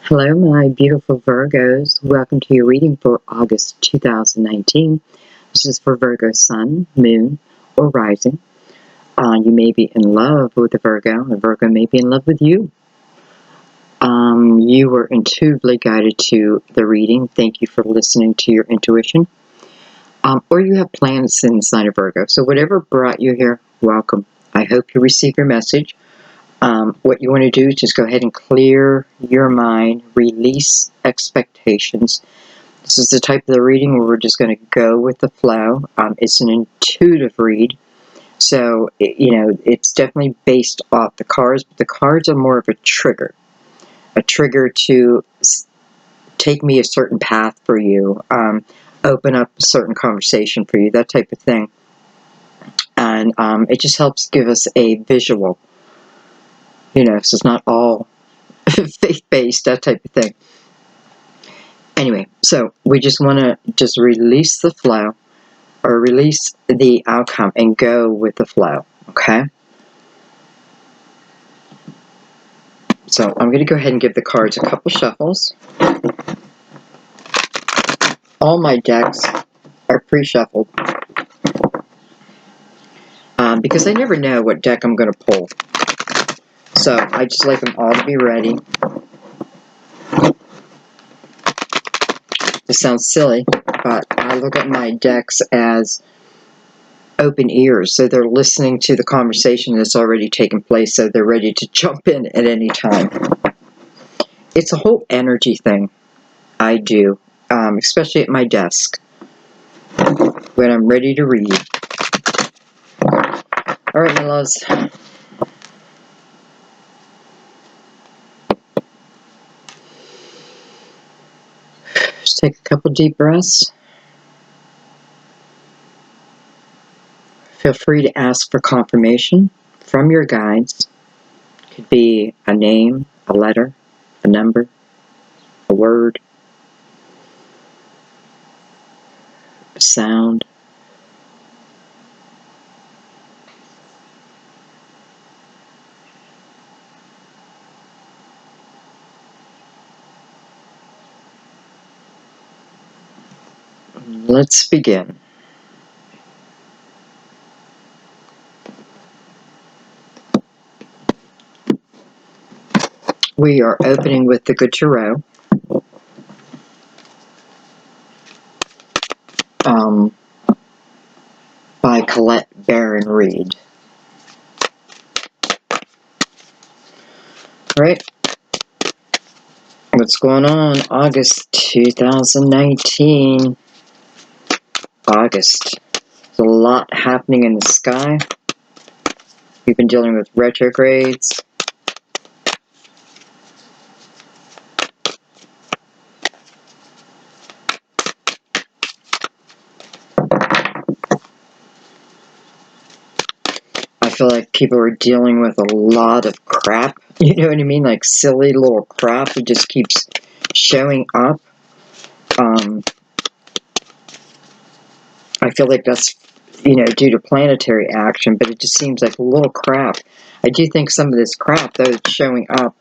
Hello, my beautiful Virgos. Welcome to your reading for August 2019. This is for Virgo Sun, Moon, or Rising. You may be in love with a Virgo may be in love with you. You were intuitively guided to the reading. Thank you for listening to your intuition. Or you have plans in the sign of Virgo. So whatever brought you here, welcome. I hope you receive your message. What you want to do is just go ahead and clear your mind, release expectations. This is the type of the reading where we're just going to go with the flow. It's an intuitive read, so it's definitely based off the cards, but the cards are more of a trigger to take me a certain path for you, open up a certain conversation for you, that type of thing. And it just helps give us a visual. So it's not all faith-based, that type of thing. Anyway, so we just want to just release the flow, or release the outcome, and go with the flow, okay? So I'm going to go ahead and give the cards a couple shuffles. All my decks are pre-shuffled, because I never know what deck I'm going to pull. So I just like them all to be ready. This sounds silly, but I look at my decks as open ears, so they're listening to the conversation that's already taken place, so they're ready to jump in at any time. It's a whole energy thing I do, especially at my desk when I'm ready to read. All right, my loves. Just take a couple deep breaths. Feel free to ask for confirmation from your guides. It could be a name, a letter, a number, a word, a sound. Let's begin. We are opening with the Good Tarot. By Colette Baron Reed. All right. What's going on? August 2019. August. There's a lot happening in the sky. We've been dealing with retrogrades. I feel like people are dealing with a lot of crap. You know what I mean? Like silly little crap that just keeps showing up. I feel like that's, due to planetary action, but it just seems like a little crap. I do think some of this crap, though, it's showing up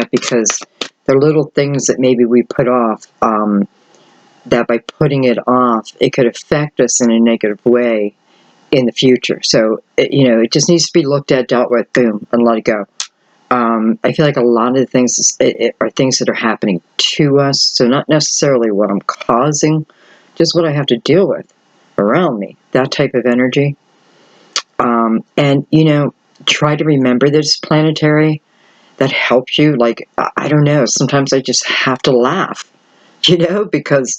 because they're little things that maybe we put off, that by putting it off, it could affect us in a negative way in the future. So, it just needs to be looked at, dealt with, boom, and let it go. I feel like a lot of the things are things that are happening to us, so not necessarily what I'm causing, just what I have to deal with around me, that type of energy. And, try to remember this planetary. That helps you. Like, I don't know, sometimes I just have to laugh, because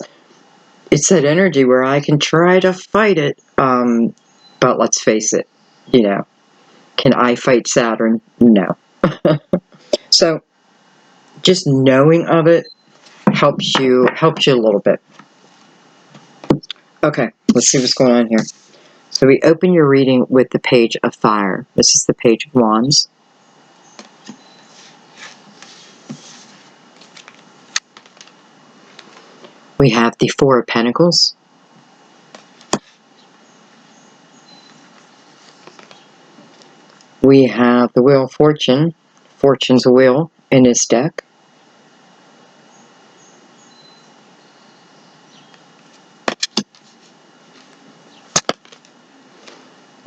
it's that energy where I can try to fight it, but let's face it, can I fight Saturn? No. So just knowing of it helps you a little bit. Okay, let's see what's going on here. So we open your reading with the Page of Fire. This is the Page of Wands. We have the Four of Pentacles. We have the Wheel of Fortune. Fortune's wheel in this deck.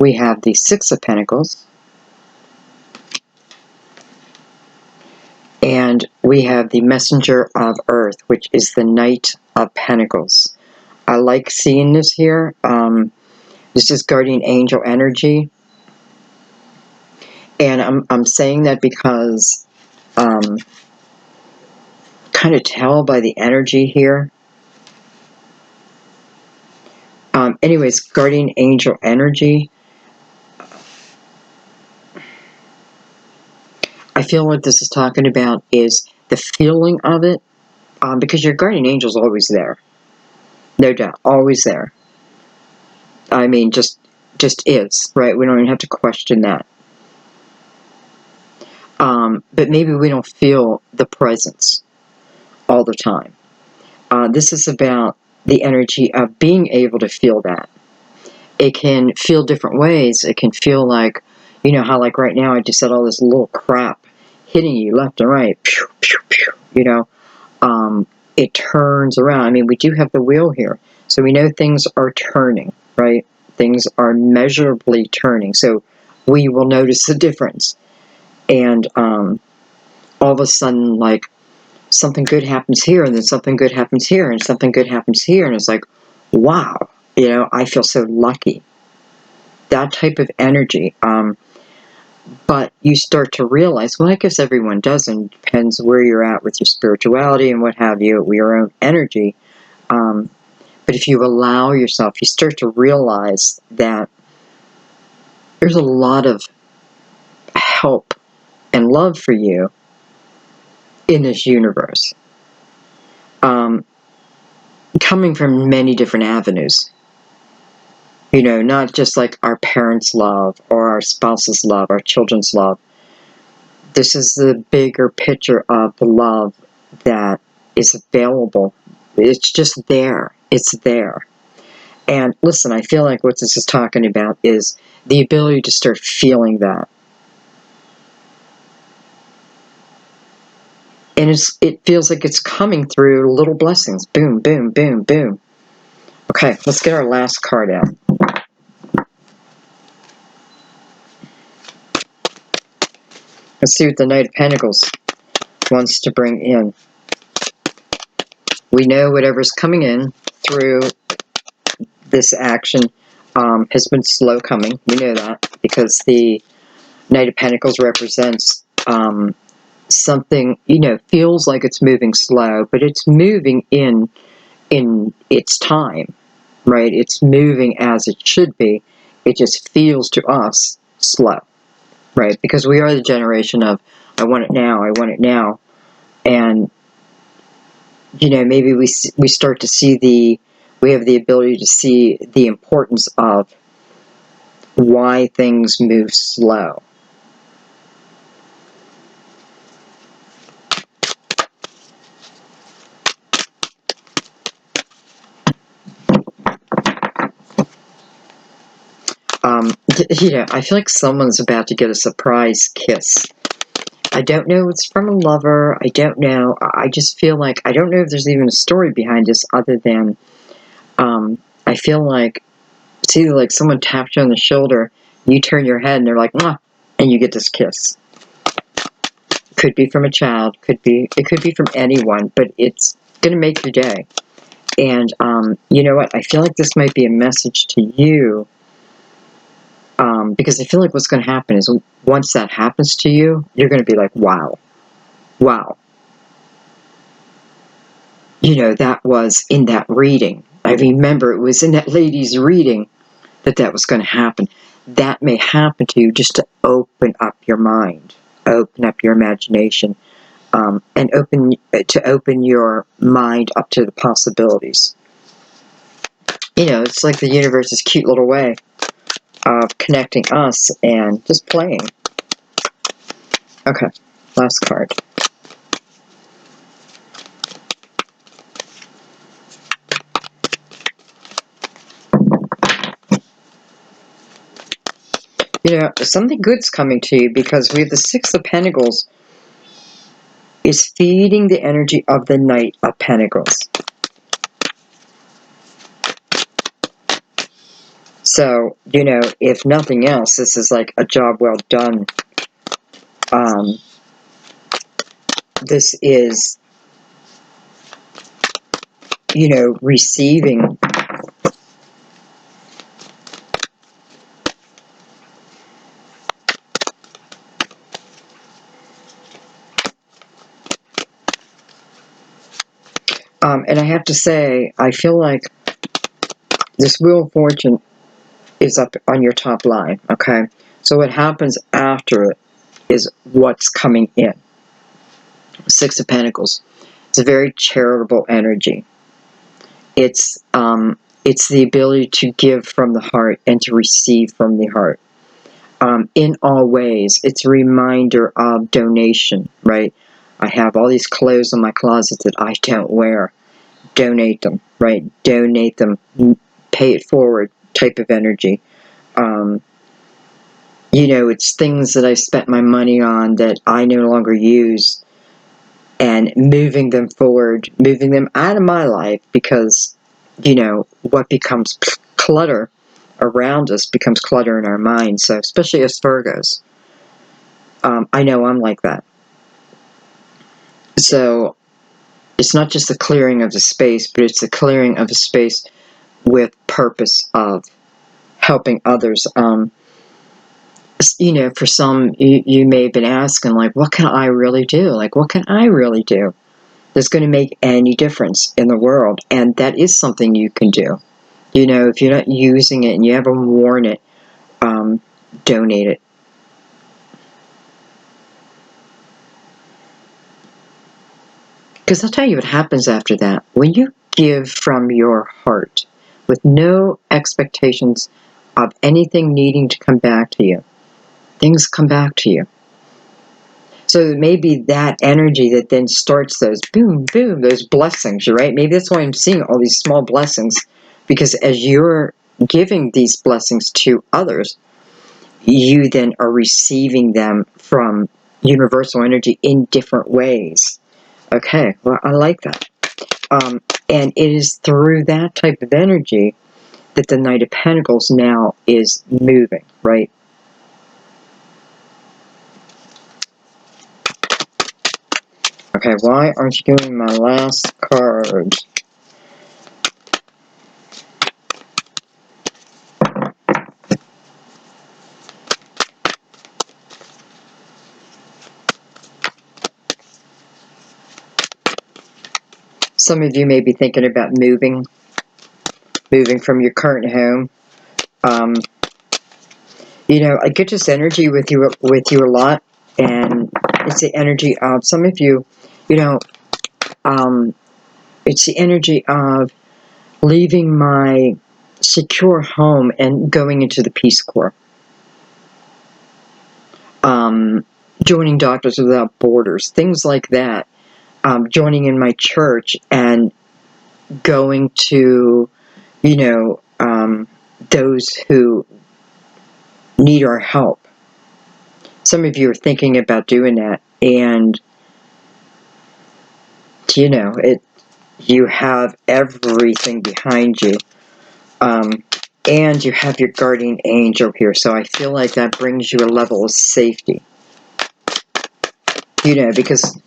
we have the Six of Pentacles, and we have the Messenger of Earth, which is the Knight of Pentacles. I like seeing this here. This is guardian angel energy, and I'm saying that because kind of tell by the energy here. Anyways, guardian angel energy. I feel what this is talking about is the feeling of it, because your guardian angel is always there, no doubt, always there. I mean, just is, right? We don't even have to question that. But maybe we don't feel the presence all the time. This is about the energy of being able to feel that. It can feel different ways. It can feel like, you know, how like right now I just said all this little crap hitting you left and right. Pew, pew, pew, you know, it turns around. I mean, we do have the wheel here. So we know things are turning, right? Things are measurably turning. So we will notice the difference. And all of a sudden, like, something good happens here, and then something good happens here, and something good happens here, and it's like, wow, you know, I feel so lucky. That type of energy. But you start to realize, well, I guess everyone does, and depends where you're at with your spirituality and what have you, your own energy. But if you allow yourself, you start to realize that there's a lot of help and love for you in this universe. Coming from many different avenues. You know, not just like our parents' love or our spouse's love, our children's love. This is the bigger picture of the love that is available. It's just there. It's there. And listen, I feel like what this is talking about is the ability to start feeling that. And it feels like it's coming through little blessings. Boom, boom, boom, boom. Okay, let's get our last card out. Let's see what the Knight of Pentacles wants to bring in. We know whatever's coming in through this action has been slow coming. We know that because the Knight of Pentacles represents something, you know, feels like it's moving slow, but it's moving in its time, right? It's moving as it should be. It just feels to us slow, right? Because we are the generation of, I want it now, I want it now. And, you know, maybe we start to see we have the ability to see the importance of why things move slow. You know, I feel like someone's about to get a surprise kiss. I don't know if it's from a lover. I don't know. I just feel like, I don't know if there's even a story behind this other than, I feel like it's either like someone taps you on the shoulder, you turn your head and they're like, mwah, and you get this kiss. Could be from a child, it could be from anyone, but it's going to make your day. And, you know what? I feel like this might be a message to you. Because I feel like what's going to happen is once that happens to you, you're going to be like, wow, wow. You know, that was in that reading. I remember it was in that lady's reading that was going to happen. That may happen to you just to open up your mind, open up your imagination, and open your mind up to the possibilities. You know, it's like the universe's cute little way of connecting us and just playing. Okay, last card. You know, something good's coming to you because we have the Six of Pentacles is feeding the energy of the Knight of Pentacles. So, you know, if nothing else, this is like a job well done. This is, you know, receiving. And I have to say, I feel like this Wheel of Fortune is up on your top line, okay? So what happens after it is what's coming in. Six of Pentacles. It's a very charitable energy. It's the ability to give from the heart and to receive from the heart. In all ways, it's a reminder of donation, right? I have all these clothes in my closet that I don't wear. Donate them, right? Donate them. Pay it forward type of energy. You know, it's things that I spent my money on that I no longer use, and moving them forward, moving them out of my life, because, you know, what becomes clutter around us becomes clutter in our minds. So, especially as Virgos, I know I'm like that. So, it's not just the clearing of the space, but it's the clearing of a space with purpose of helping others. You know, for some, you may have been asking, like, what can I really do? Like, what can I really do that's going to make any difference in the world? And that is something you can do. You know, if you're not using it and you haven't worn it, donate it. Because I'll tell you what happens after that. When you give from your heart with no expectations of anything needing to come back to you, things come back to you. So it may be that energy that then starts those boom, boom, those blessings, right? Maybe that's why I'm seeing all these small blessings, because as you're giving these blessings to others, you then are receiving them from universal energy in different ways. Okay, well, I like that. And it is through that type of energy that the Knight of Pentacles now is moving, right? Okay, why aren't you giving me my last card? Some of you may be thinking about moving from your current home. You know, I get this energy with you a lot, and it's the energy of some of you. You know, it's the energy of leaving my secure home and going into the Peace Corps. Joining Doctors Without Borders, things like that. Joining in my church and going to, you know, those who need our help. Some of you are thinking about doing that, and you know, you have everything behind you, and you have your guardian angel here. So I feel like that brings you a level of safety. You know, because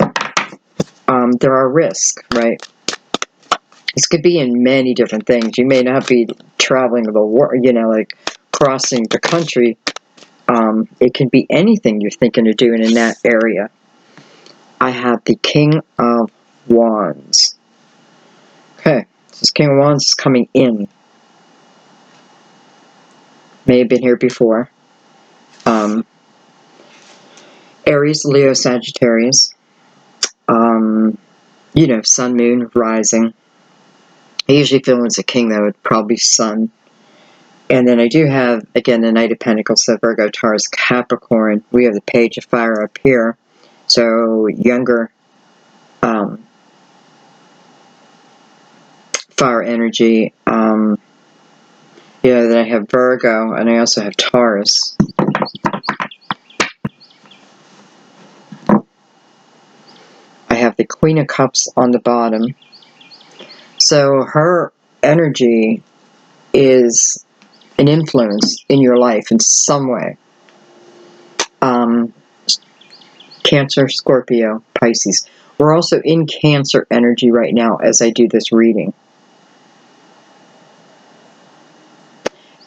there are risks, right? This could be in many different things. You may not be traveling the world, you know, like crossing the country. It can be anything you're thinking of doing in that area. I have the King of Wands. Okay, this King of Wands is coming in. May have been here before. Aries, Leo, Sagittarius. You know, Sun, Moon, Rising. I usually feel it's a king, though. It'd probably be Sun. And then I do have, again, the Knight of Pentacles, so Virgo, Taurus, Capricorn. We have the Page of Fire up here. So, younger fire energy. You know, then I have Virgo, and I also have Taurus. I have the Queen of Cups on the bottom. So, her energy is an influence in your life in some way. Cancer, Scorpio, Pisces. We're also in Cancer energy right now as I do this reading.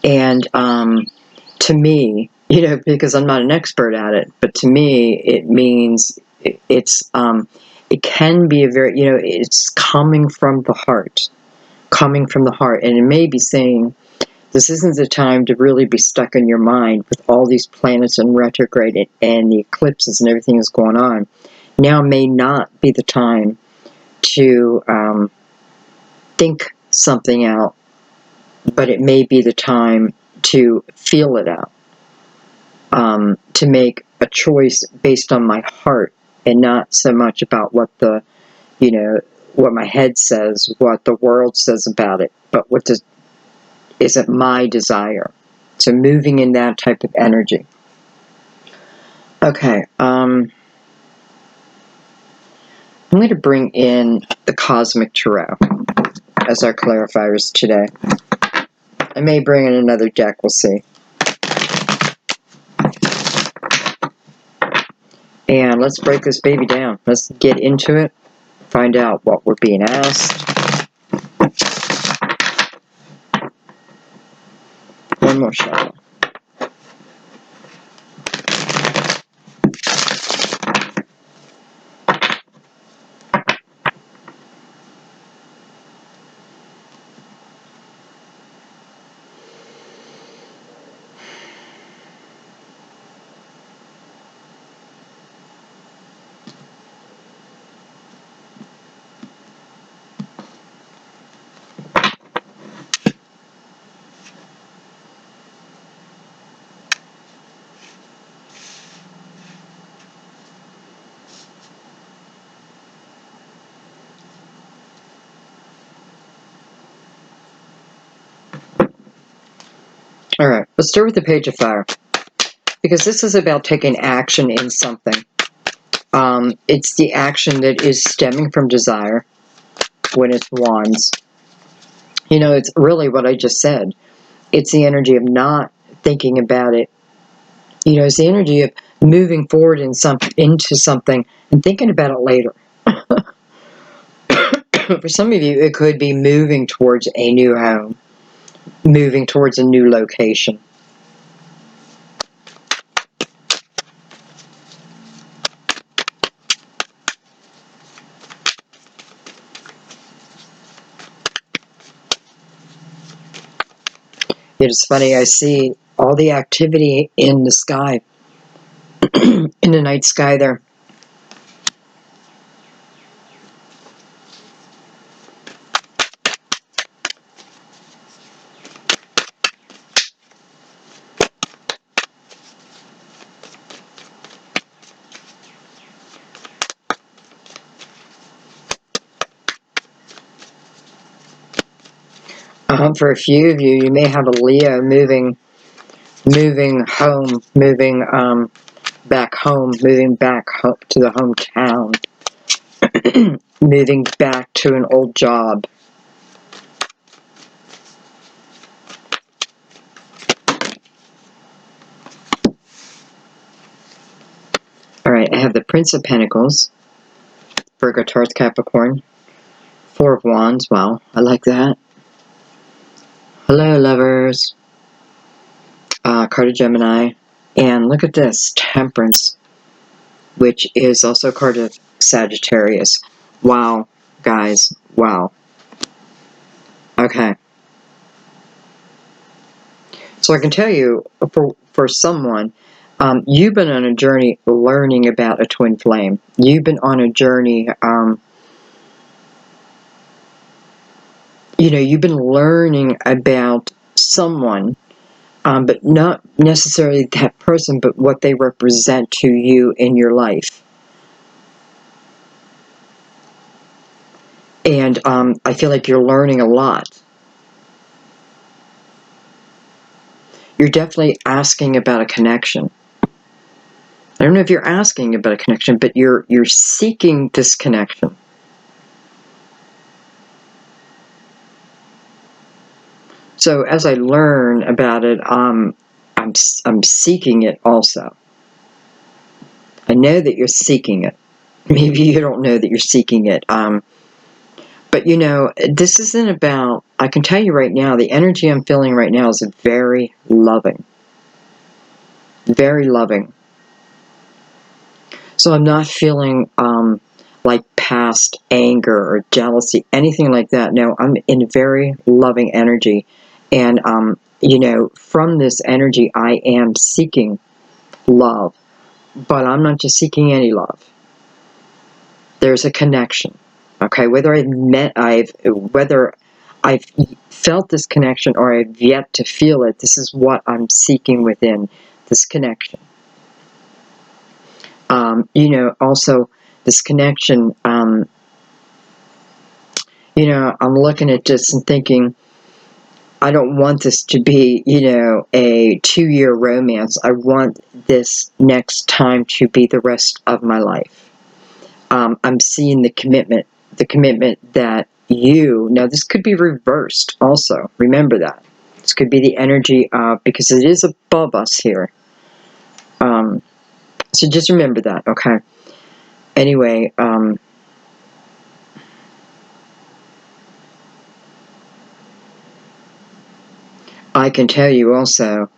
And to me, you know, because I'm not an expert at it, but to me, it means it can be a very, you know, it's coming from the heart, and it may be saying, this isn't the time to really be stuck in your mind with all these planets in retrograde and the eclipses and everything that's going on. Now may not be the time to think something out, but it may be the time to feel it out, to make a choice based on my heart and not so much about what the, you know, what my head says, what the world says about it, but is it my desire? So moving in that type of energy. Okay, I'm going to bring in the Cosmic Tarot as our clarifiers today. I may bring in another deck, we'll see. And let's break this baby down. Let's get into it, find out what we're being asked. One more shot. Alright, let's start with the Page of Fire. Because this is about taking action in something. It's the action that is stemming from desire when it's Wands. You know, it's really what I just said. It's the energy of not thinking about it. You know, it's the energy of moving forward into something and thinking about it later. For some of you, it could be moving towards a new home, moving towards a new location. It's funny, I see all the activity in the sky, in the night sky there. For a few of you, you may have a Leo moving home, moving back home, moving back to the hometown, moving back to an old job. Alright, I have the Prince of Pentacles, Virgo, Taurus, Capricorn, Four of Wands. Wow, I like that. Hello, lovers. Card of Gemini. And look at this, Temperance, which is also a card of Sagittarius. Wow, guys, wow. Okay. So I can tell you, for someone, you've been on a journey learning about a twin flame. You've been on a journey, you know, you've been learning about someone, but not necessarily that person, but what they represent to you in your life. And I feel like you're learning a lot. You're definitely asking about a connection. I don't know if you're asking about a connection, but you're seeking this connection. So as I learn about it, I'm seeking it also. I know that you're seeking it. Maybe you don't know that you're seeking it. But you know, this isn't about, I can tell you right now, the energy I'm feeling right now is very loving. Very loving. So I'm not feeling like past anger or jealousy, anything like that. No, I'm in very loving energy. And, you know, from this energy, I am seeking love. But I'm not just seeking any love. There's a connection. Okay, whether I've felt this connection or I've yet to feel it, this is what I'm seeking within this connection. You know, also this connection, you know, I'm looking at this and thinking, I don't want this to be, you know, a 2-year romance. I want this next time to be the rest of my life. I'm seeing the commitment that now this could be reversed also. Remember that. This could be the energy of, because it is above us here. So just remember that, okay? Anyway, I can tell you also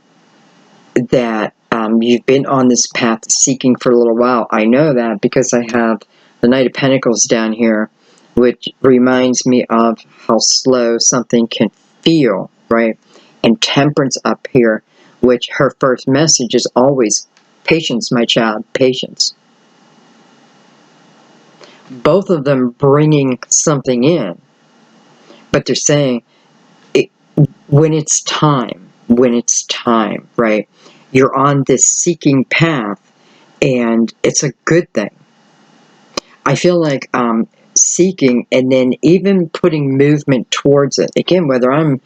that you've been on this path seeking for a little while. I know that because I have the Knight of Pentacles down here, which reminds me of how slow something can feel, right? And Temperance up here, which her first message is always, patience, my child, patience. Both of them bringing something in, but they're saying, when it's time, right? You're on this seeking path, and it's a good thing. I feel like seeking and then even putting movement towards it. Again, whether I'm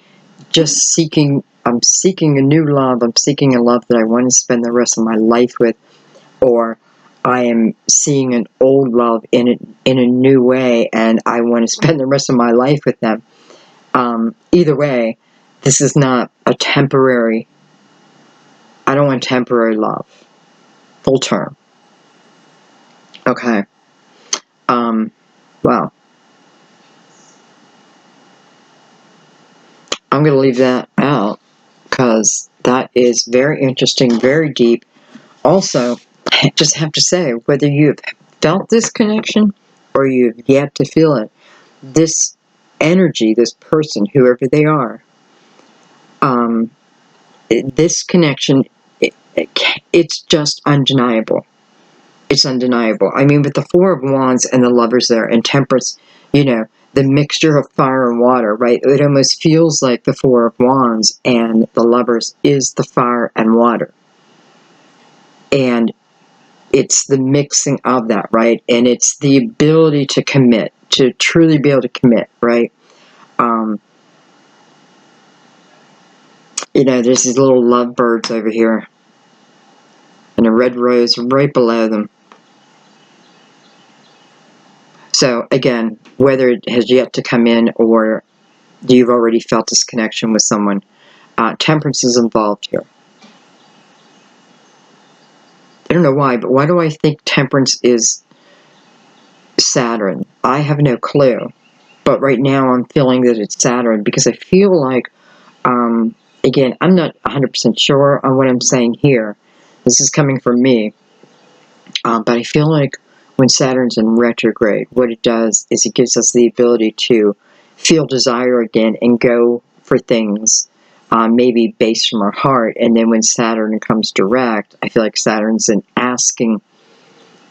just seeking a new love, I'm seeking a love that I want to spend the rest of my life with, or I am seeing an old love in a new way, and I want to spend the rest of my life with them. Either way, this is not a temporary, I don't want temporary love. Full term. Okay. Wow. I'm going to leave that out because that is very interesting, very deep. Also, I just have to say, whether you've felt this connection or you've yet to feel it, this energy, this person, whoever they are, this connection, it's just undeniable. It's undeniable. I mean, with the Four of Wands and the Lovers there, and Temperance, you know, the mixture of fire and water, right? It almost feels like the Four of Wands and the Lovers is the fire and water. And it's the mixing of that, right? And it's the ability to commit, to truly be able to commit, right? You know, there's these little lovebirds over here, and a red rose right below them. So again, whether it has yet to come in or you've already felt this connection with someone, Temperance is involved here. I don't know why, but why do I think Temperance is Saturn? I have no clue. But right now I'm feeling that it's Saturn because I feel like, again, I'm not 100% sure on what I'm saying here. This is coming from me. But I feel like when Saturn's in retrograde, what it does is it gives us the ability to feel desire again and go for things maybe based from our heart. And then when Saturn comes direct, I feel like Saturn's in asking,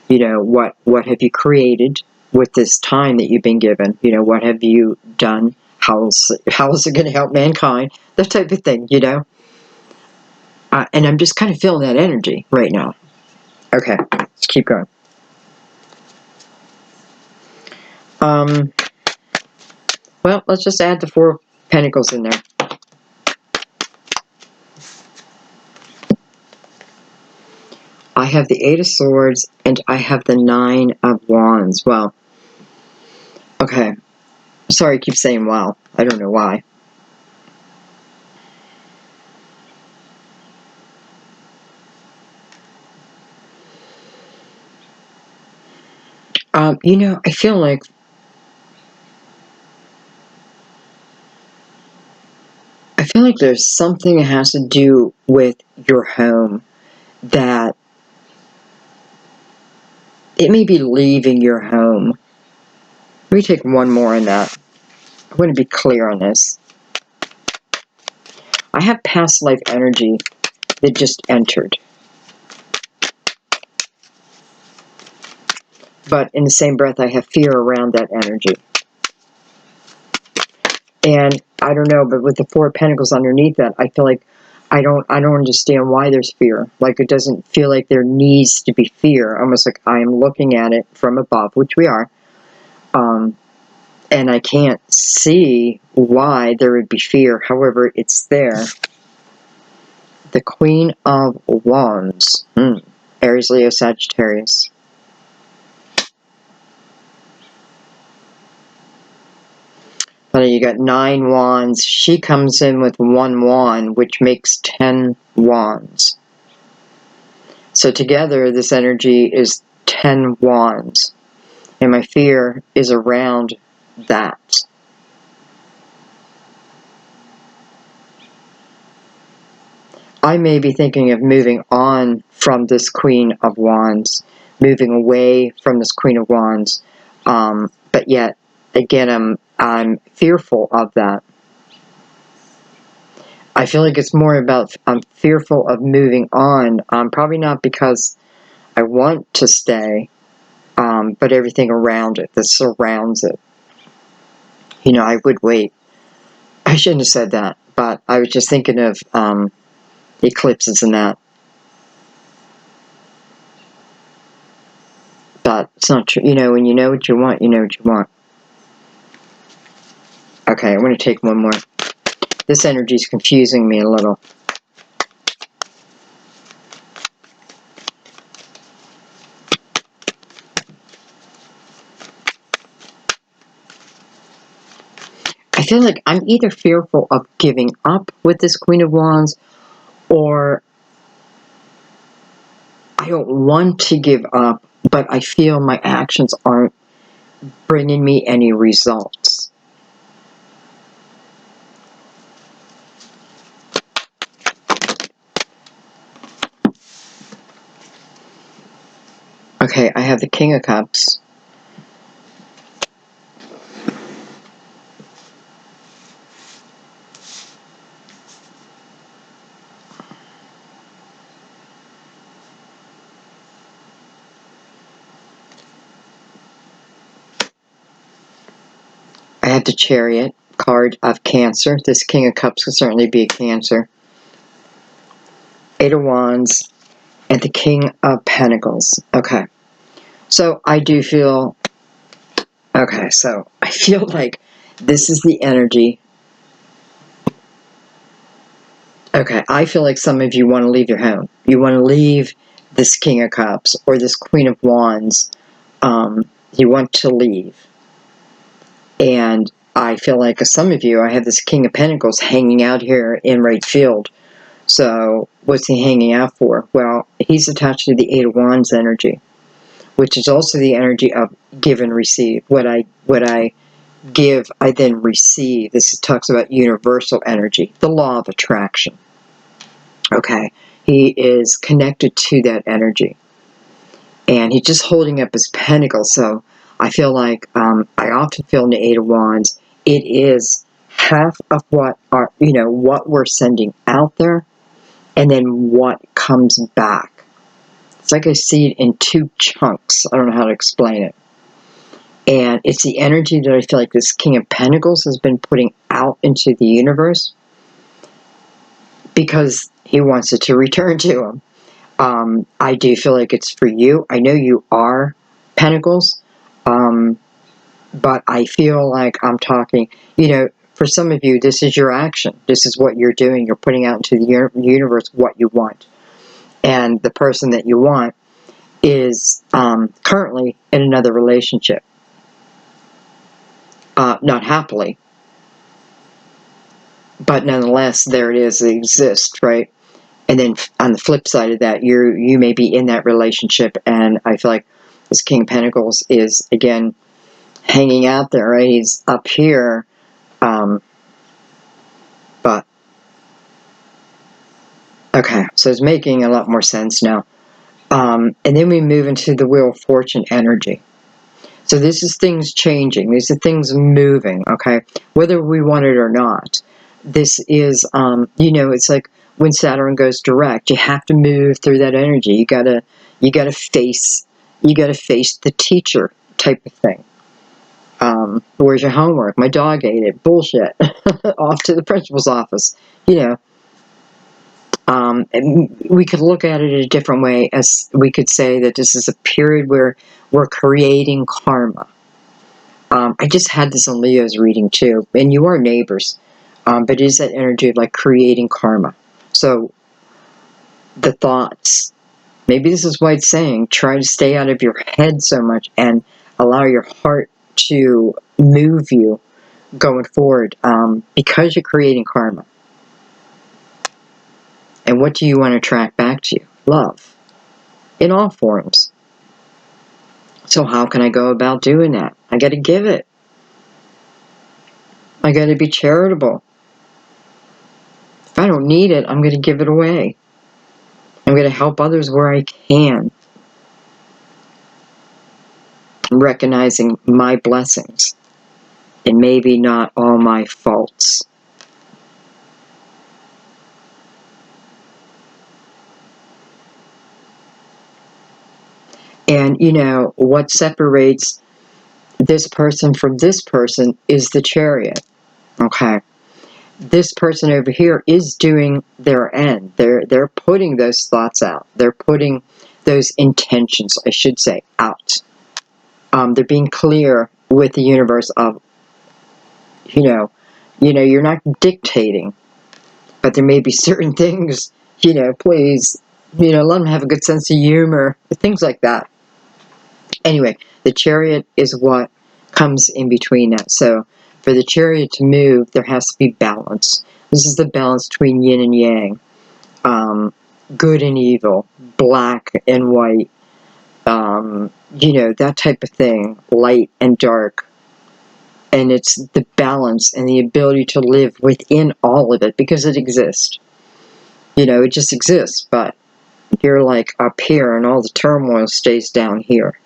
you know, what have you created with this time that you've been given? You know, what have you done? How is it going to help mankind? That type of thing, you know? And I'm just kind of feeling that energy right now. Okay, let's keep going. Well, let's just add the Four of Pentacles in there. I have the Eight of Swords, and I have the Nine of Wands. Well, okay. Sorry, I keep saying wow. I don't know why. You know, I feel like there's something that has to do with your home, that it may be leaving your home. Let me take one more on that. I want to be clear on this. I have past life energy that just entered. But in the same breath, I have fear around that energy. And I don't know, but with the Four of Pentacles underneath that, I feel like I don't understand why there's fear. Like, it doesn't feel like there needs to be fear. Almost like I am looking at it from above, which we are. And I can't see why there would be fear. However, it's there. The Queen of Wands. Aries, Leo, Sagittarius. You got 9 wands. She comes in with 1 wand, which makes 10 wands. So together, this energy is 10 wands. And my fear is around that. I may be thinking of moving on from this Queen of Wands, moving away from this Queen of Wands. But yet, again, I'm fearful of that. I feel like it's more about I'm fearful of moving on. Probably not because I want to stay, but everything around it, that surrounds it. You know, I would wait. I shouldn't have said that, but I was just thinking of eclipses and that. But it's not true. You know, when you know what you want, you know what you want. Okay, I'm going to take one more. This energy is confusing me a little. I feel like I'm either fearful of giving up with this Queen of Wands, or I don't want to give up, but I feel my actions aren't bringing me any results. Okay, I have the King of Cups. I have the Chariot card of Cancer. This King of Cups could certainly be a Cancer. 8 of Wands and the King of Pentacles. Okay. So I do feel... Okay, so I feel like this is the energy. Okay, I feel like some of you want to leave your home. You want to leave this King of Cups or this Queen of Wands. You want to leave. And I feel like some of you, I have this King of Pentacles hanging out here in right field. So what's he hanging out for? Well, he's attached to the 8 of Wands energy, which is also the energy of give and receive. What I give, I then receive. This talks about universal energy, the law of attraction. Okay, he is connected to that energy. And he's just holding up his pentacle. So I feel like, I often feel in the 8 of Wands, it is half of what what we're sending out there, and then what comes back. It's like I see it in 2 chunks. I don't know how to explain it. And it's the energy that I feel like this King of Pentacles has been putting out into the universe, because he wants it to return to him. I do feel like it's for you. I know you are Pentacles, but I feel like I'm talking, for some of you, this is your action. This is what you're doing. You're putting out into the universe what you want. And the person that you want is currently in another relationship. Not happily. But nonetheless, there it is. It exists, right? And then on the flip side of that, you may be in that relationship, and I feel like This King of Pentacles is, again, hanging out there, right? He's up here, but, okay, so it's making a lot more sense now. And then we move into the Wheel of Fortune energy. So this is things changing. These are things moving, okay? Whether we want it or not. This is, you know, it's like when Saturn goes direct, you have to move through that energy. You gotta face the teacher type of thing. Where's your homework? My dog ate it. Bullshit. Off to the principal's office. You know, and we could look at it in a different way, as we could say that this is a period where we're creating karma. I just had this on Leo's reading too, and you are neighbors, but it is that energy of like creating karma. So the thoughts, maybe this is why it's saying try to stay out of your head so much and allow your heart to move you going forward, because you're creating karma. And what do you want to attract back to you? Love. In all forms. So how can I go about doing that? I got to give it. I got to be charitable. If I don't need it, I'm going to give it away. I'm going to help others where I can. Recognizing my blessings. And maybe not all my faults. And, you know, what separates this person from this person is the Chariot. Okay. This person over here is doing their end. They're putting those thoughts out. They're putting those intentions, I should say, out. They're being clear with the universe of, you know, you're not dictating, but there may be certain things, you know, please, you know, let them have a good sense of humor, things like that. Anyway, the Chariot is what comes in between that. So for the Chariot to move, there has to be balance. This is the balance between yin and yang, good and evil, black and white, you know, that type of thing, light and dark. And it's the balance and the ability to live within all of it, because it exists. You know, it just exists, but you're like up here and all the turmoil stays down here.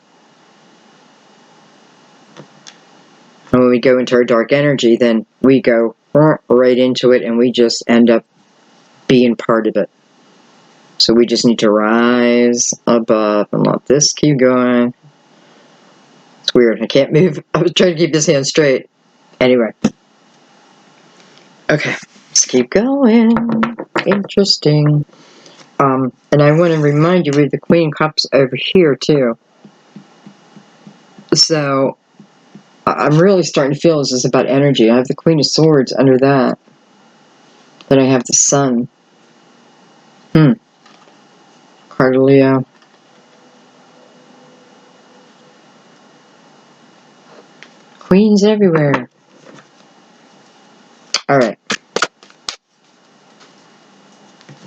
And when we go into our dark energy, then we go right into it and we just end up being part of it. So we just need to rise above and let this keep going. It's weird. I can't move. I was trying to keep this hand straight. Anyway. Okay. Let's keep going. Interesting. And I want to remind you, we have the Queen of Cups over here, too. So, I'm really starting to feel this is about energy. I have the Queen of Swords under that. Then I have the Sun. Card of Leo. Queens everywhere. Alright.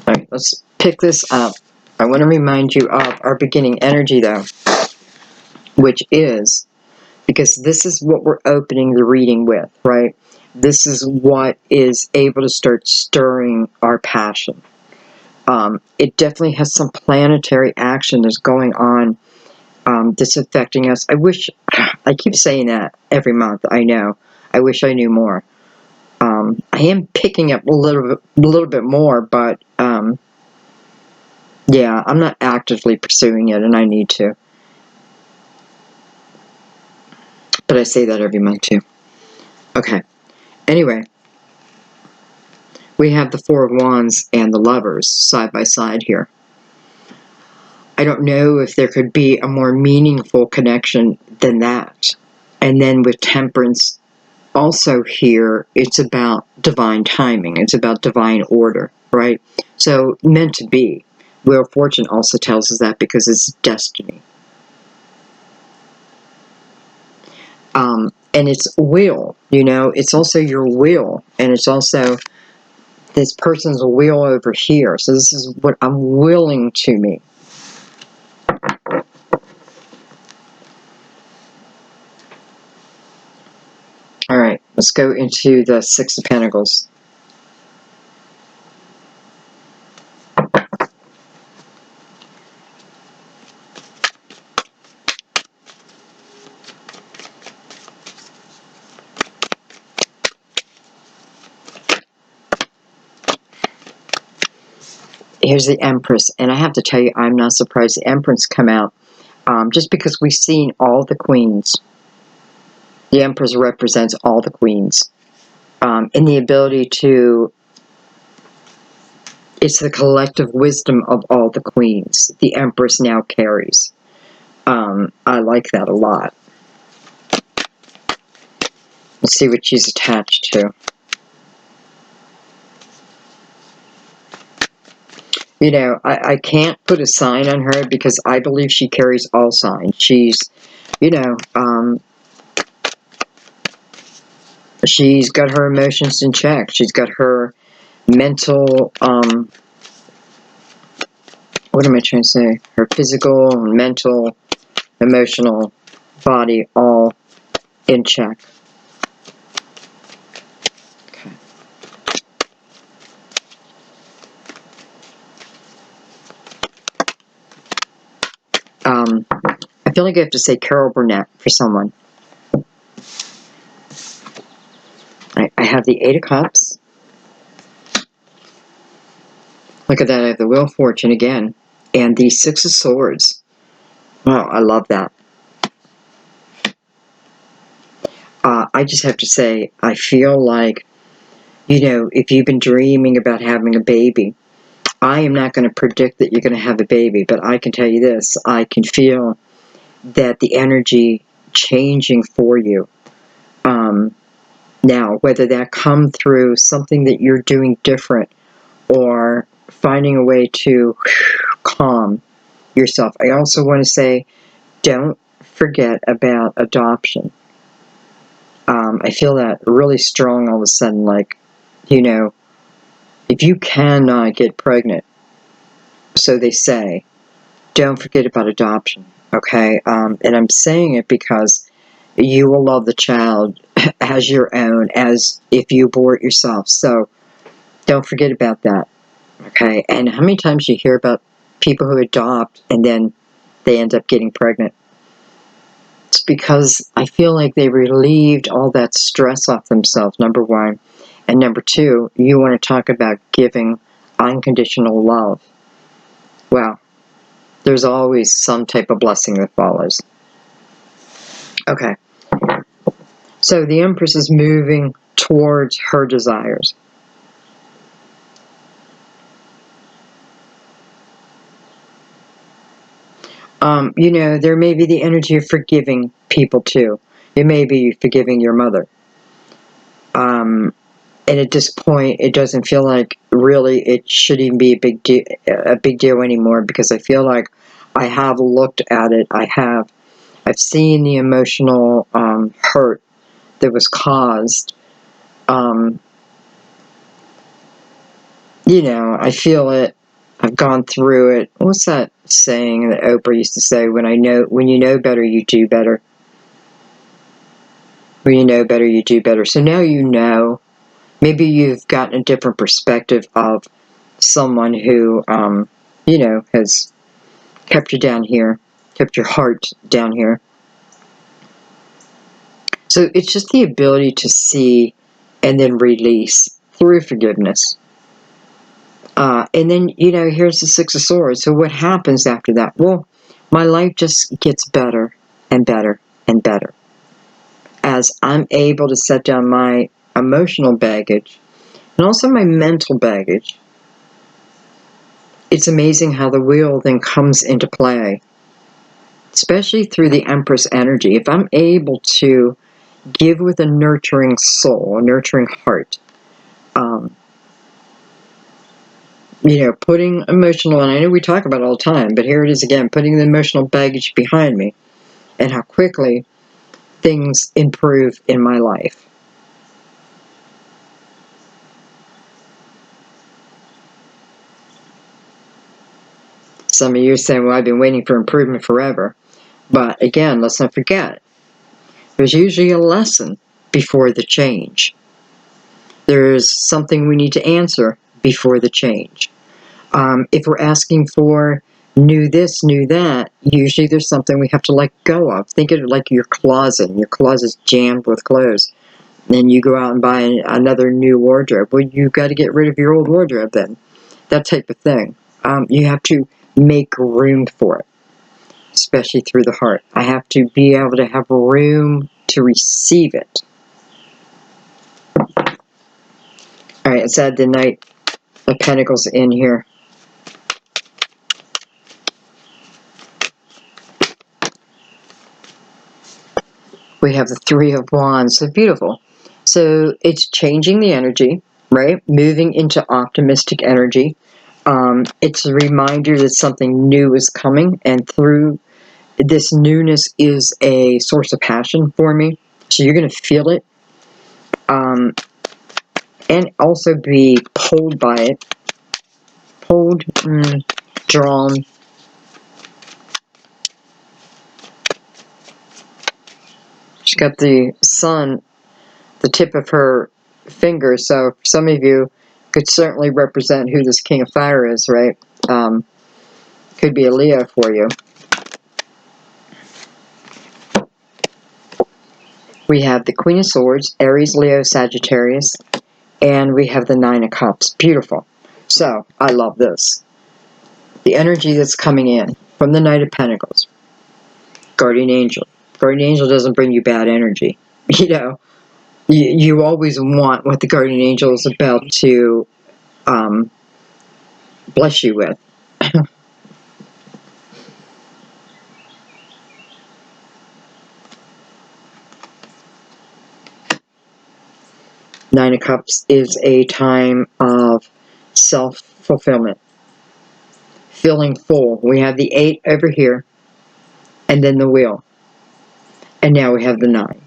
Alright, let's pick this up. I want to remind you of our beginning energy, though, which is, because this is what we're opening the reading with, right? This is what is able to start stirring our passion. It definitely has some planetary action that's going on, that's affecting us. I keep saying that every month, I know. I wish I knew more. I am picking up a little bit more, but, yeah, I'm not actively pursuing it, and I need to. But I say that every month, too. Okay. Anyway. We have the Four of Wands and the Lovers side by side here. I don't know if there could be a more meaningful connection than that. And then with Temperance also here, it's about divine timing. It's about divine order, right? So, meant to be. Wheel of Fortune also tells us that because it's destiny. And it's will, you know, it's also your will. And it's also this person's will over here. So this is what I'm willing to me. Let's go into the Six of Pentacles. Here's the Empress, and I have to tell you, I'm not surprised the Empress come out, just because we've seen all the queens. The Empress represents all the queens, and the ability to, it's the collective wisdom of all the queens the Empress now carries. I like that a lot. Let's see what she's attached to. You know, I can't put a sign on her because I believe she carries all signs. She's, you know, she's got her emotions in check. She's got her mental, what am I trying to say? Her physical, mental, emotional body all in check. Okay. I feel like I have to say Carol Burnett for someone. I have the Eight of Cups. Look at that, I have the Wheel of Fortune again. And the Six of Swords. Wow, I love that. I just have to say, I feel like, you know, if you've been dreaming about having a baby, I am not going to predict that you're going to have a baby, but I can tell you this, I can feel that the energy changing for you. Now, whether that come through something that you're doing different or finding a way to calm yourself. I also want to say, don't forget about adoption. I feel that really strong all of a sudden, like, you know, if you cannot get pregnant, so they say, don't forget about adoption, okay? And I'm saying it because you will love the child as your own, as if you bore it yourself. So don't forget about that, okay? And how many times you hear about people who adopt and then they end up getting pregnant? It's because I feel like they relieved all that stress off themselves, number one. And number two, you want to talk about giving unconditional love. Well, there's always some type of blessing that follows. Okay. So the Empress is moving towards her desires. You know, there may be the energy of forgiving people too. You may be forgiving your mother. And at this point, it doesn't feel like really it should even be a big deal anymore, because I feel like I have looked at it. I've seen the emotional hurt that was caused. You know, I feel it. I've gone through it. What's that saying that Oprah used to say? When you know better, you do better. When you know better, you do better. So now you know. Maybe you've gotten a different perspective of someone who, you know, has kept you down here, kept your heart down here. So it's just the ability to see and then release through forgiveness. And then, you know, here's the Six of Swords. So what happens after that? Well, my life just gets better and better and better as I'm able to set down my emotional baggage and also my mental baggage. It's amazing how the wheel then comes into play, especially through the Empress energy. If I'm able to give with a nurturing soul, a nurturing heart, you know, putting emotional, and I know we talk about it all the time, but here it is again, putting the emotional baggage behind me, and how quickly things improve in my life. Some of you are saying, well, I've been waiting for improvement forever. But again, let's not forget, there's usually a lesson before the change. There's something we need to answer before the change. If we're asking for new this, new that, usually there's something we have to let go of. Think of it like your closet. Your closet's jammed with clothes. Then you go out and buy another new wardrobe. Well, you've got to get rid of your old wardrobe then. That type of thing. You have to make room for it, especially through the heart. I have to be able to have room to receive it. All right, let's add the Knight of Pentacles in here. We have the Three of Wands. So beautiful. So it's changing the energy, right? Moving into optimistic energy. It's a reminder that something new is coming, and through this newness is a source of passion for me. So you're going to feel it, and also be pulled by it. Pulled, drawn. She's got the sun, the tip of her finger, so for some of you could certainly represent who this King of Fire is, right? Could be a Leo for you. We have the Queen of Swords, Aries, Leo, Sagittarius, and we have the Nine of Cups. Beautiful. So, I love this. The energy that's coming in from the Knight of Pentacles. Guardian Angel. Guardian Angel doesn't bring you bad energy. You know, you always want what the Guardian Angel is about to bless you with. Nine of Cups is a time of self-fulfillment. Feeling full. We have the 8 over here, and then the Wheel. And now we have the 9.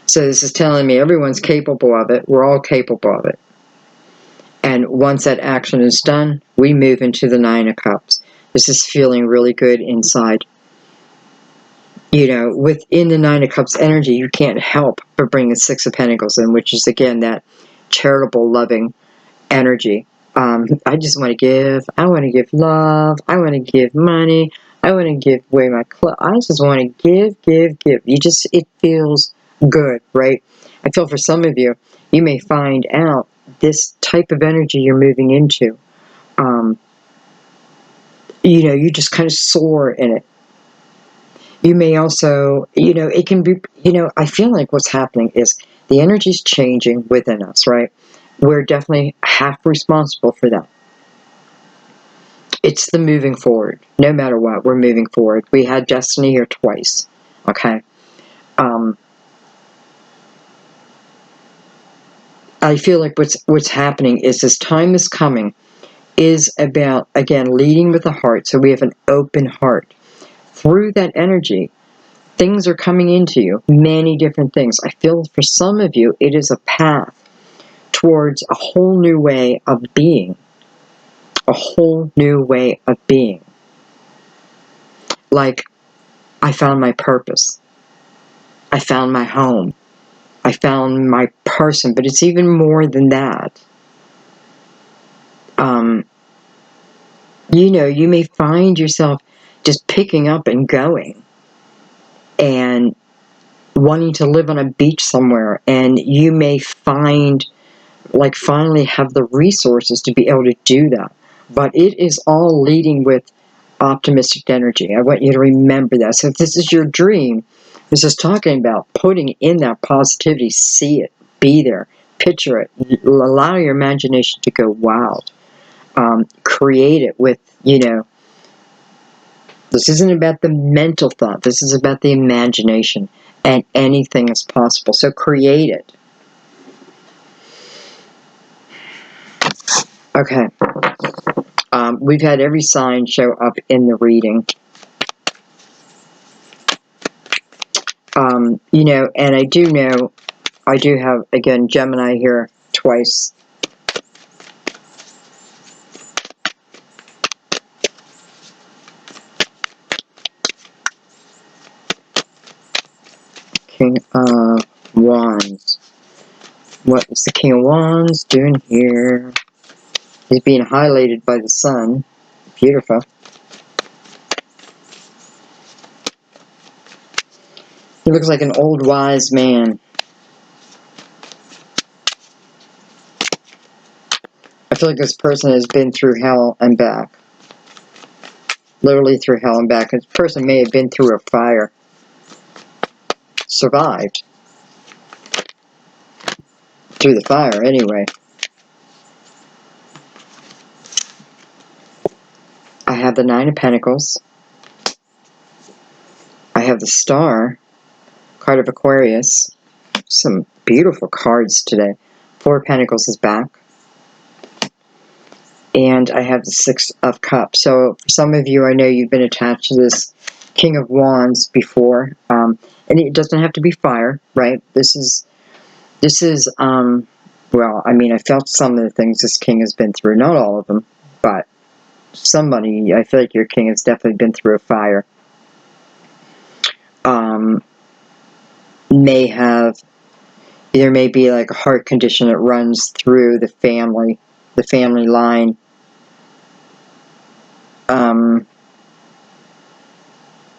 So this is telling me everyone's capable of it. We're all capable of it. And once that action is done, we move into the 9 of Cups. This is feeling really good inside. You know, within the 9 of Cups energy, you can't help but bring the 6 of Pentacles in, which is, again, that charitable, loving energy. I just want to give. I want to give love. I want to give money. I want to give away my clothes. I just want to give, give, give. It feels good, right? I feel for some of you, you may find out this type of energy you're moving into. You know, you just kind of soar in it. You may also, you know, it can be, you know, I feel like what's happening is the energy's changing within us, right? We're definitely half responsible for that. It's the moving forward. No matter what, we're moving forward. We had Destiny here twice, okay? I feel like what's happening is this time is coming is about, again, leading with the heart. So we have an open heart. Through that energy, things are coming into you, many different things. I feel for some of you, it is a path towards a whole new way of being. A whole new way of being. Like, I found my purpose. I found my home. I found my person, but it's even more than that. You know, you may find yourself just picking up and going and wanting to live on a beach somewhere, and you may find, like, finally have the resources to be able to do that. But it is all leading with optimistic energy. I want you to remember that. So if this is your dream, this is talking about putting in that positivity. See it, be there, picture it, allow your imagination to go wild. Create it with, you know, this isn't about the mental thought. This is about the imagination, and anything is possible. So create it. Okay. We've had every sign show up in the reading. You know, and I do know, I do have, again, Gemini here twice. King of Wands. What is the King of Wands doing here? He's being highlighted by the sun. Beautiful. He looks like an old wise man. I feel like this person has been through hell and back. Literally through hell and back. This person may have been through a fire. Survived. Through the fire, anyway. I have the Nine of Pentacles. I have the Star. Card of Aquarius. Some beautiful cards today. Four of Pentacles is back. And I have the Six of Cups. So for some of you, I know you've been attached to this King of Wands before. And it doesn't have to be fire, right? This is, well, I mean, I felt some of the things this king has been through. Not all of them, but somebody, I feel like your king has definitely been through a fire. There may be like a heart condition that runs through the family line.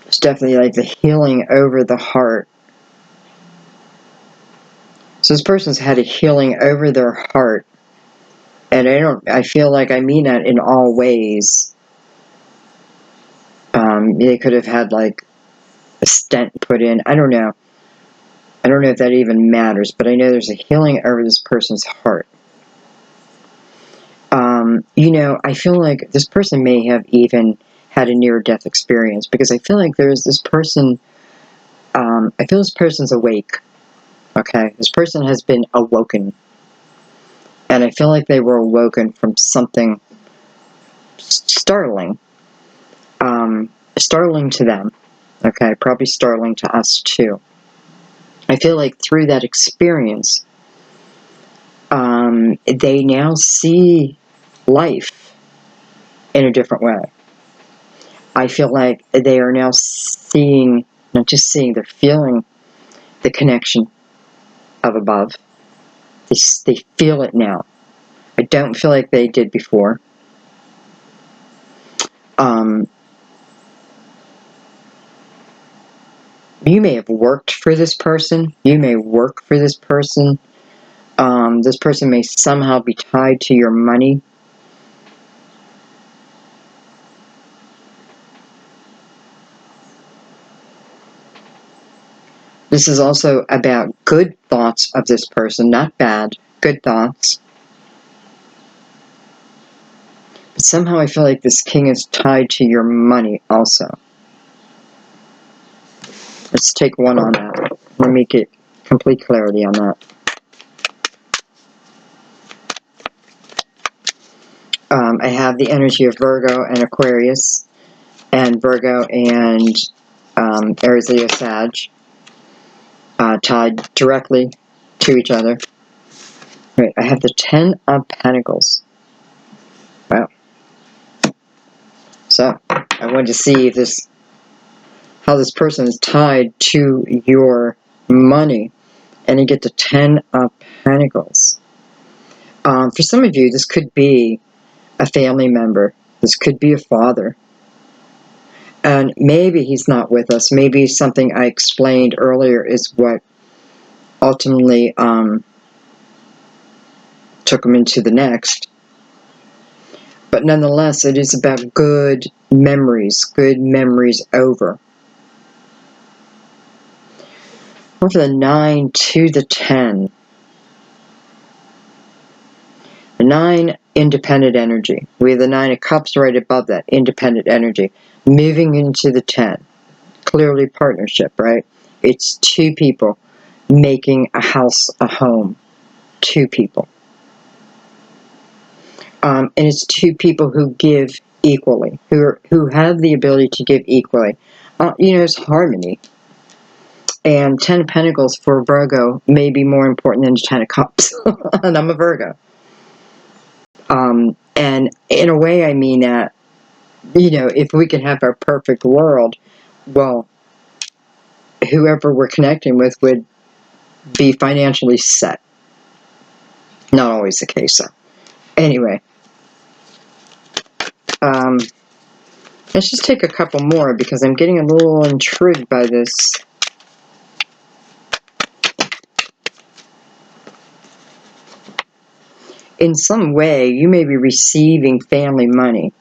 It's definitely like the healing over the heart. So this person's had a healing over their heart. And I feel like I mean that in all ways. They could have had like a stent put in. I don't know. I don't know if that even matters, but I know there's a healing over this person's heart. You know, I feel like this person may have even had a near-death experience, because I feel like there's this person, I feel this person's awake, okay? This person has been awoken, and I feel like they were awoken from something startling, startling to them, okay? Probably startling to us, too. I feel like through that experience, they now see life in a different way. I feel like they are now seeing, not just seeing, they're feeling the connection of above. They feel it now. I don't feel like they did before. You may have worked for this person. You may work for this person. This person may somehow be tied to your money. This is also about good thoughts of this person, not bad, good thoughts. But somehow I feel like this king is tied to your money also. Let's take one on that. Let me get complete clarity on that. I have the energy of Virgo and Aquarius, and Virgo and Aries, Leo, Sag, tied directly to each other. Right, I have the Ten of Pentacles. Wow. So, I wanted to see if how this person is tied to your money. And you get the Ten of Pentacles. For some of you, this could be a family member. This could be a father. And maybe he's not with us. Maybe something I explained earlier is what ultimately took him into the next. But nonetheless, it is about good memories over. Over the 9 to the 10. The 9, independent energy. We have the 9 of Cups right above that, independent energy. Moving into the 10. Clearly partnership, right? It's two people making a house a home. Two people. And it's two people who give equally, who have the ability to give equally. You know, it's harmony. And 10 of Pentacles for Virgo may be more important than 10 of Cups. And I'm a Virgo. And in a way, I mean that, you know, if we could have our perfect world, well, whoever we're connecting with would be financially set. Not always the case, though. Anyway, let's just take a couple more because I'm getting a little intrigued by this. In some way, you may be receiving family money.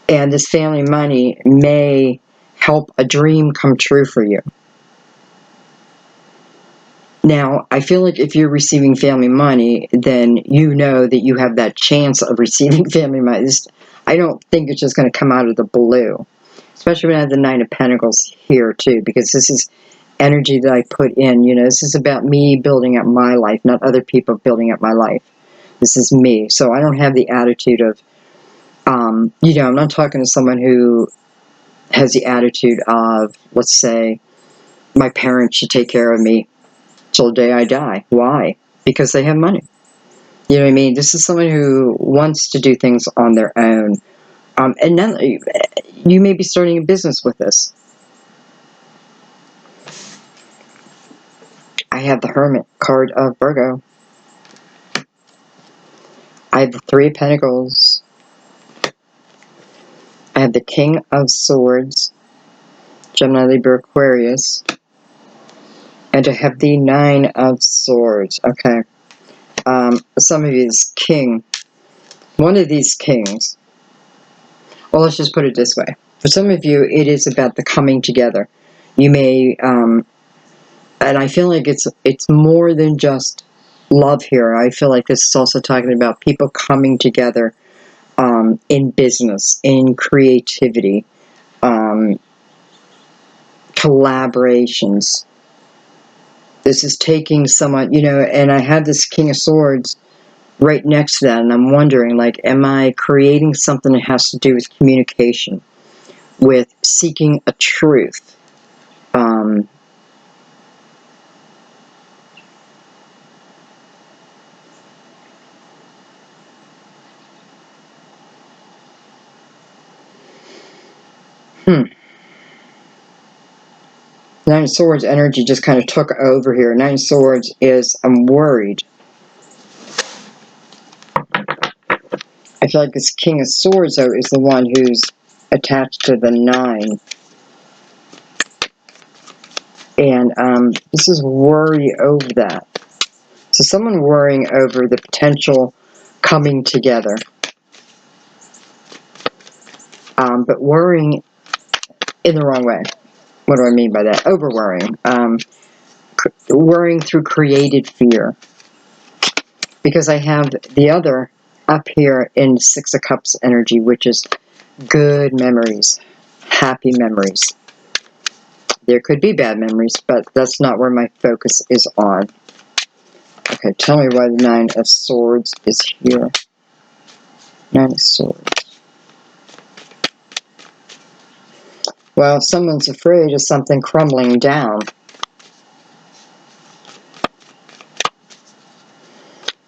And this family money may help a dream come true for you. Now, I feel like if you're receiving family money, then you know that you have that chance of receiving family money. I don't think it's just going to come out of the blue. Especially when I have the Nine of Pentacles here, too, because this is energy that I put in. You know, this is about me building up my life, not other people building up my life. This is me. So I don't have the attitude of, you know, I'm not talking to someone who has the attitude of, let's say, my parents should take care of me till the day I die. Why? Because they have money. You know what I mean? This is someone who wants to do things on their own. And then you may be starting a business with this. I have the Hermit card of Virgo. I have the Three of Pentacles. I have the King of Swords, Gemini, Libra, Aquarius. And I have the Nine of Swords. Okay. Some of you is King. One of these kings. Well, let's just put it this way. For some of you, it is about the coming together. You may, and I feel like it's more than just love here. I feel like this is also talking about people coming together in business, in creativity, collaborations. This is taking someone, you know, and I have this King of Swords right next to that, and I'm wondering, like, am I creating something that has to do with communication, with seeking a truth? Nine of Swords energy just kind of took over here. Nine of Swords is, I'm worried. I feel like this King of Swords, though, is the one who's attached to the Nine. And this is worry over that. So someone worrying over the potential coming together. But worrying in the wrong way. What do I mean by that? Over-worrying. Worrying through created fear. Because I have the other up here in Six of Cups energy, which is good memories, happy memories. There could be bad memories, but that's not where my focus is on. Okay, tell me why the Nine of Swords is here. Nine of Swords. Well, someone's afraid of something crumbling down.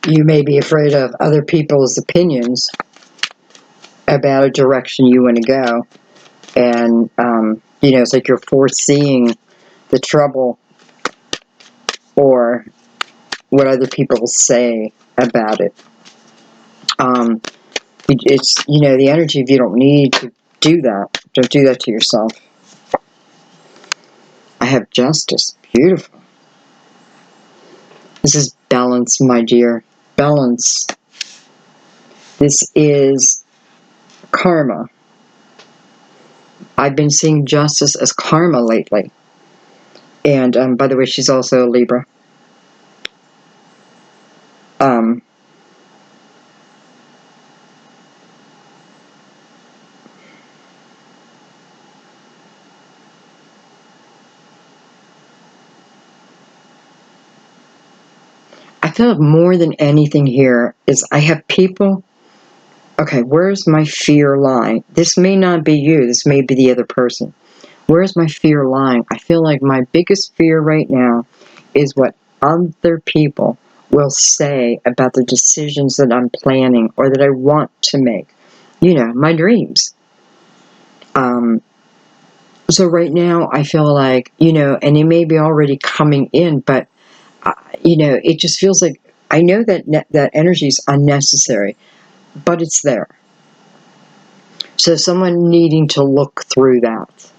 You may be afraid of other people's opinions about a direction you want to go. And, you know, it's like you're foreseeing the trouble or what other people will say about it. It's, you know, the energy of you don't need to do that. Don't do that to yourself. I have Justice. Beautiful. This is balance, my dear. Balance. This is karma. I've been seeing Justice as karma lately. And, by the way, she's also a Libra. I feel like more than anything here is I have people. Okay, where's my fear lying? This may not be you. This may be the other person. Where's my fear lying? I feel like my biggest fear right now is what other people will say about the decisions that I'm planning or that I want to make. You know, my dreams. So right now I feel like, you know, and it may be already coming in, but You know, it just feels like, I know that that energy is unnecessary, but it's there. So someone needing to look through that.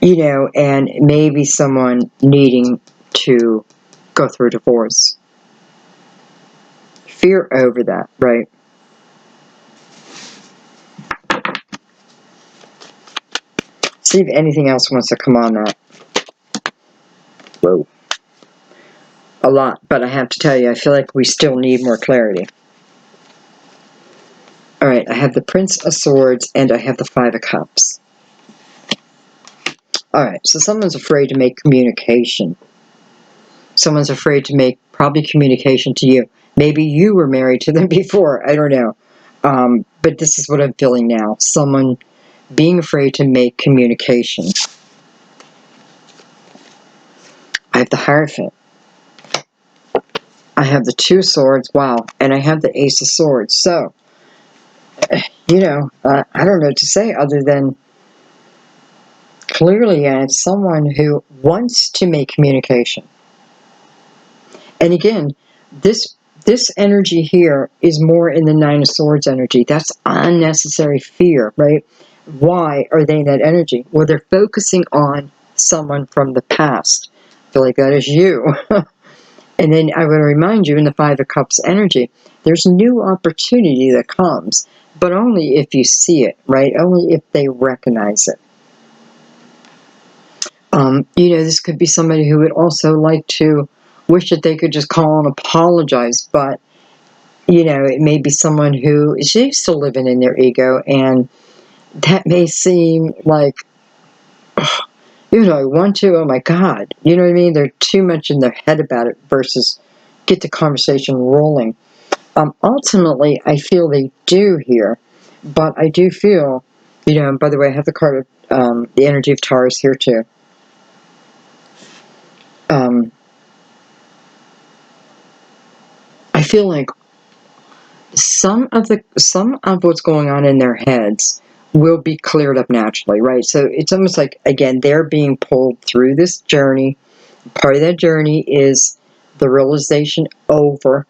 You know, and maybe someone needing to go through divorce. Fear over that, right? See if anything else wants to come on that. Whoa. A lot, but I have to tell you, I feel like we still need more clarity. All right, I have the Prince of Swords and I have the Five of Cups. All right, so someone's afraid to make communication. Someone's afraid to make probably communication to you. Maybe you were married to them before. I don't know. But this is what I'm feeling now. Someone being afraid to make communication. I have the Hierophant. I have the Two of Swords. Wow. And I have the Ace of Swords. So, you know, I don't know what to say other than clearly I have someone who wants to make communication. And again, this energy here is more in the Nine of Swords energy. That's unnecessary fear, right? Why are they in that energy? Well, they're focusing on someone from the past. I feel like that is you. And then I want to remind you in the Five of Cups energy, there's new opportunity that comes, but only if you see it, right? Only if they recognize it. You know, this could be somebody who would also like to wish that they could just call and apologize, but, you know, it may be someone who is still living in their ego, and that may seem like, you know, I want to, oh my God, you know what I mean? They're too much in their head about it versus get the conversation rolling. Ultimately, I feel they do here, but I do feel, you know, and by the way, I have the card of the energy of Taurus here too. I feel like some of what's going on in their heads will be cleared up naturally, right? So it's almost like, again, they're being pulled through this journey. Part of that journey is the realization over.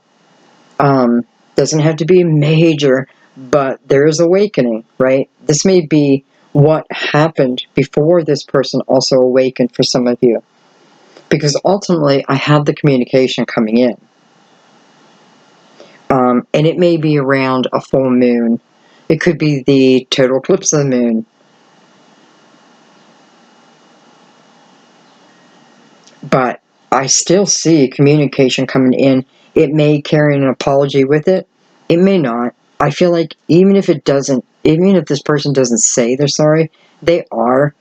Doesn't have to be major, but there is awakening, right? This may be what happened before this person also awakened for some of you. Because ultimately, I have the communication coming in. And it may be around a full moon. It could be the total eclipse of the moon. But I still see communication coming in. It may carry an apology with it. It may not. I feel like even if it doesn't, even if this person doesn't say they're sorry, they are.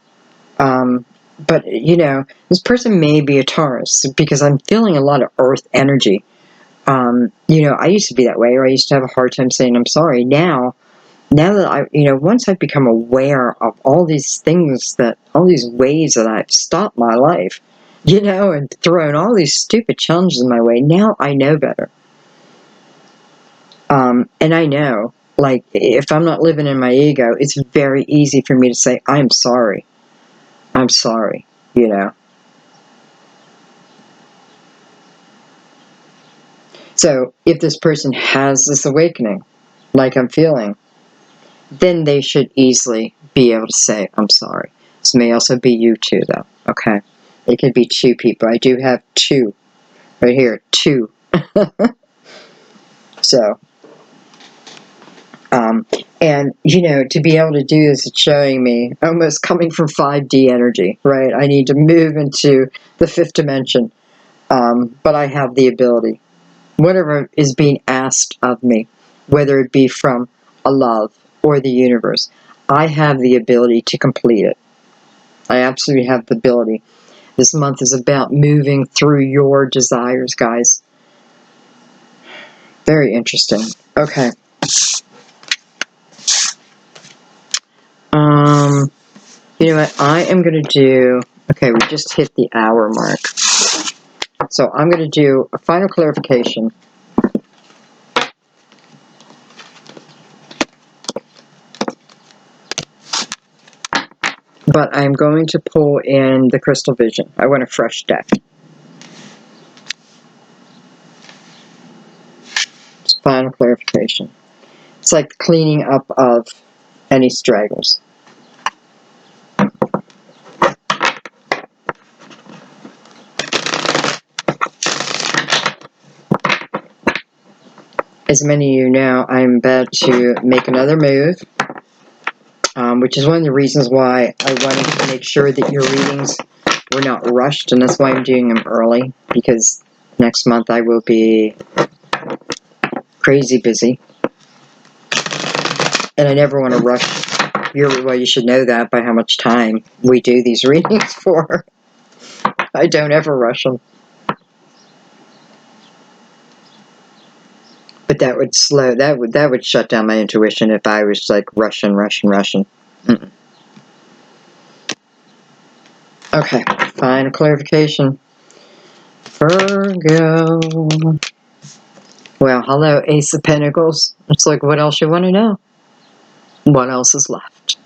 But, you know, this person may be a Taurus because I'm feeling a lot of earth energy. You know, I used to be that way, or I used to have a hard time saying I'm sorry. Now that I, you know, once I've become aware of all these things all these ways that I've stopped my life, you know, and thrown all these stupid challenges in my way, now I know better. And I know, like, if I'm not living in my ego, it's very easy for me to say, I'm sorry. I'm sorry, you know. So if this person has this awakening, like I'm feeling, then they should easily be able to say, I'm sorry. This may also be you too, though, okay? It could be two people. I do have two right here, two. So, and, you know, to be able to do this, it's showing me almost coming from 5D energy, right? I need to move into the fifth dimension, but I have the ability. Whatever is being asked of me, whether it be from a love or the universe, I have the ability to complete it. I absolutely have the ability. This month is about moving through your desires, guys. Very interesting. Okay. You know what? I am going to do... Okay, we just hit the hour mark. So I'm going to do a final clarification. But I'm going to pull in the crystal vision. I want a fresh deck. It's final clarification. It's like the cleaning up of any stragglers. As many of you know, I'm about to make another move, which is one of the reasons why I wanted to make sure that your readings were not rushed, and that's why I'm doing them early, because next month I will be crazy busy, and I never want to rush. Well, you should know that by how much time we do these readings for. I don't ever rush them. But that would that would shut down my intuition if I was like rushing. Mm-mm. Okay, final clarification. Virgo. Well, hello, Ace of Pentacles. It's like, what else you want to know? What else is left?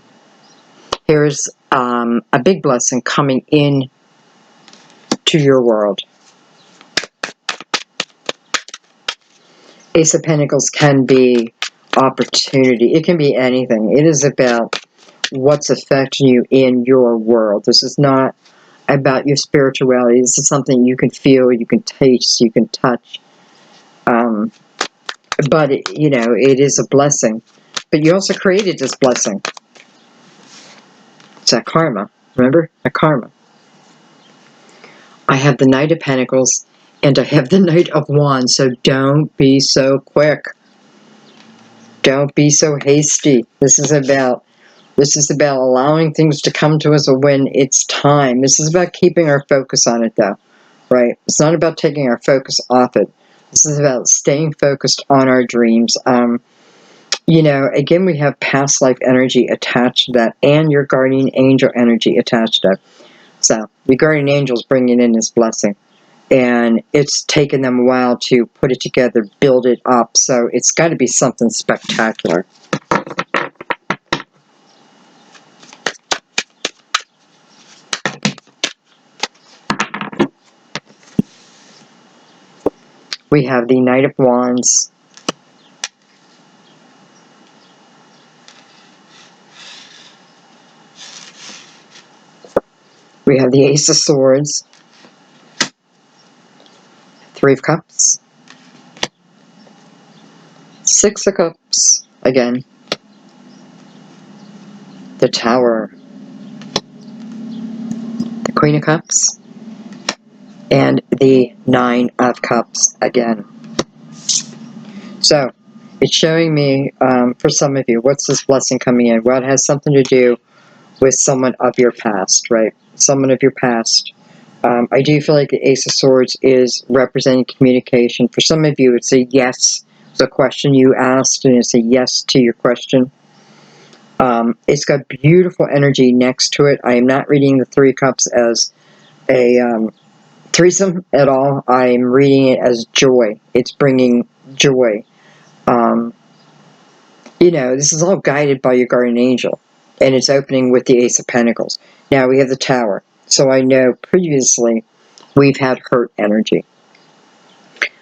Here's a big blessing coming in to your world. Ace of Pentacles can be opportunity. It can be anything. It is about what's affecting you in your world. This is not about your spirituality. This is something you can feel, you can taste, you can touch. But, it is a blessing. But you also created this blessing. It's that karma. Remember? A karma. I have the Knight of Pentacles and I have the Knight of Wands. So don't be so quick. Don't be so hasty. This is about allowing things to come to us when it's time. This is about keeping our focus on it, though, right? It's not about taking our focus off it. This is about staying focused on our dreams. Again, we have past life energy attached to that and your guardian angel energy attached to it. So the guardian angel's bringing in this blessing. And it's taken them a while to put it together, build it up. So it's got to be something spectacular. We have the Knight of Wands. We have the Ace of Swords. Three of Cups. Six of Cups. Again. The Tower. The Queen of Cups. And the Nine of Cups again. So, it's showing me, for some of you, what's this blessing coming in? Well, it has something to do with someone of your past, right? Someone of your past. I do feel like the Ace of Swords is representing communication. For some of you, it's a yes. It's a question you asked, and it's a yes to your question. It's got beautiful energy next to it. I am not reading the Three Cups as a threesome at all. I'm reading it as joy. It's bringing joy. This is all guided by your guardian angel. And it's opening with the Ace of Pentacles. Now we have the Tower. So I know previously we've had hurt energy.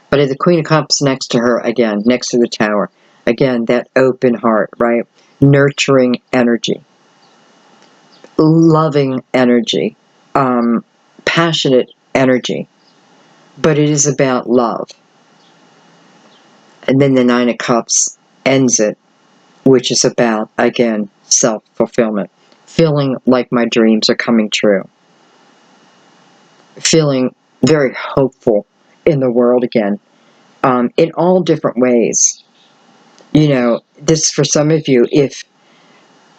But I have the Queen of Cups next to her again, next to the Tower. Again, that open heart, right? Nurturing energy. Loving energy. Passionate energy. But it is about love. And then the Nine of Cups ends it, which is about, again, self-fulfillment. Feeling like my dreams are coming true. Feeling very hopeful in the world again. In all different ways. This for some of you, if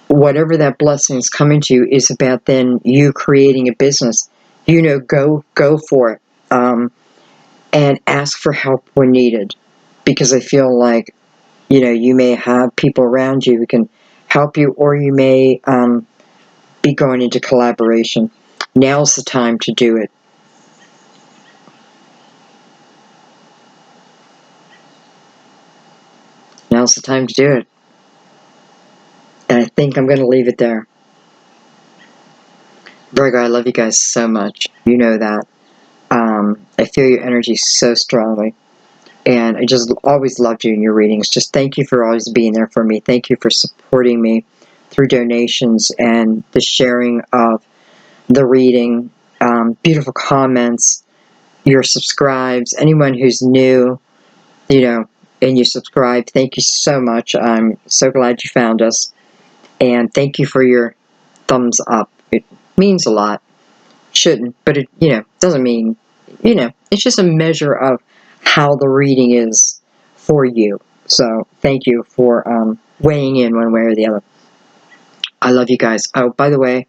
whatever that blessing is coming to you is about then you creating a business, go for it. And ask for help when needed. Because I feel like, you may have people around you who can help you, or you may be going into collaboration. Now's the time to do it. Now's the time to do it. And I think I'm going to leave it there. Virgo, I love you guys so much. You know that. I feel your energy so strongly. And I just always loved you in your readings. Just thank you for always being there for me. Thank you for supporting me through donations and the sharing of the reading. Beautiful comments, your subscribes, anyone who's new, you know, and you subscribe. Thank you so much. I'm so glad you found us. And thank you for your thumbs up. It means a lot. Shouldn't, but it, doesn't mean, it's just a measure of how the reading is for you. So thank you for weighing in one way or the other. I love you guys. Oh, by the way,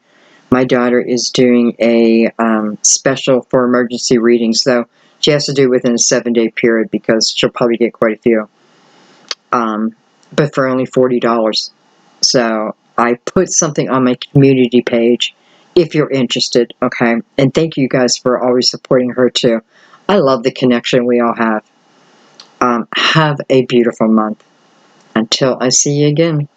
my daughter is doing a special for emergency readings, though she has to do it within a 7-day period because she'll probably get quite a few. But for only $40. So I put something on my community page if you're interested, okay? And thank you guys for always supporting her too. I love the connection we all have. Have a beautiful month. Until I see you again.